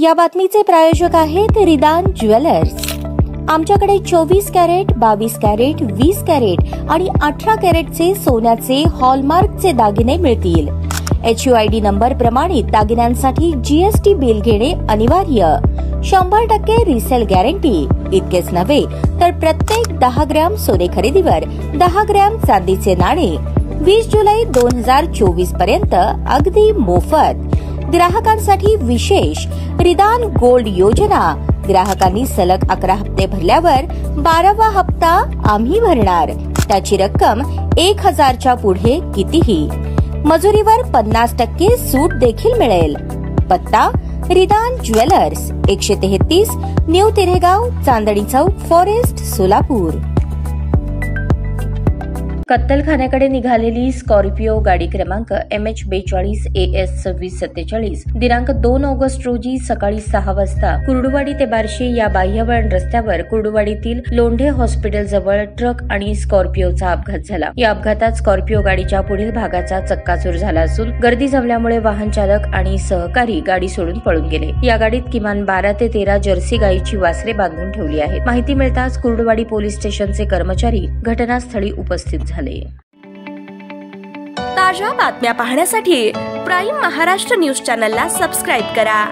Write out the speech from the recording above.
या बातमीचे प्रायोजक आहेत रिदान ज्वेलर्स। आमच्याकडे 24 कॅरेट, 22 कॅरेट, 20 कॅरेट आणि 18 कॅरेटचे सोन्याचे हॉलमार्कचे दागिने मिळतील। HUID नंबर प्रमाणित दागिन्यांसाठी GST बिल घेणे अनिवार्य। 100% रिसेल गॅरंटी। इतकेच नव्हे तर प्रत्येक 10 ग्रॅम सोने खरेदीवर 10 ग्रॅम चांदीचे नाणे 20 जुलै 2024 पर्यंत अगदी मोफत। ग्राहकांसाठी विशेष रिदान गोल्ड योजना। ग्राहकांनी सलग 11 हप्ते भरल्यावर 12वा हप्ता आम्ही भरणार। त्याची रक्कम 1000च्या पुढे कितीही। मजुरीवर 50% सूट देखील मिळेल। पत्ता रिदान jewellers, 133 new तिरेगाव, Chandni Chowk, forest, Solapur. कत्तलखान्याकडे निघालेली स्कॉर्पिओ गाडी क्रमांक MH42 AS 2647 दिनांक 2 ऑगस्ट रोजी सकाळी 6 वाजता कुर्डुवाडी ते बार्शी या बाह्यवळण रस्त्यावर कुर्डुवाडीतील लोंढे हॉस्पिटल जवळ ट्रक आणि स्कॉर्पिओचा अपघात झाला। या अपघातात स्कॉर्पिओ गाडीच्या पुढील भागाचा चक्काचूर झाला असून गर्दी जमल्यामुळे वाहन चालक आणि सहकारी गाडी सोडून पळून गेले। या गाडीत किमान 12 ते 13 जर्सी गायीची वासरे बांधून ठेवली आहेत। माहिती मिळताच कुर्डुवाडी पोलीस स्टेशनचे कर्मचारी घटनास्थळी उपस्थित झाले। ताज्या बातम्या पाहण्यासाठी प्राईम महाराष्ट्र न्यूज चॅनलला सबस्क्राईब करा।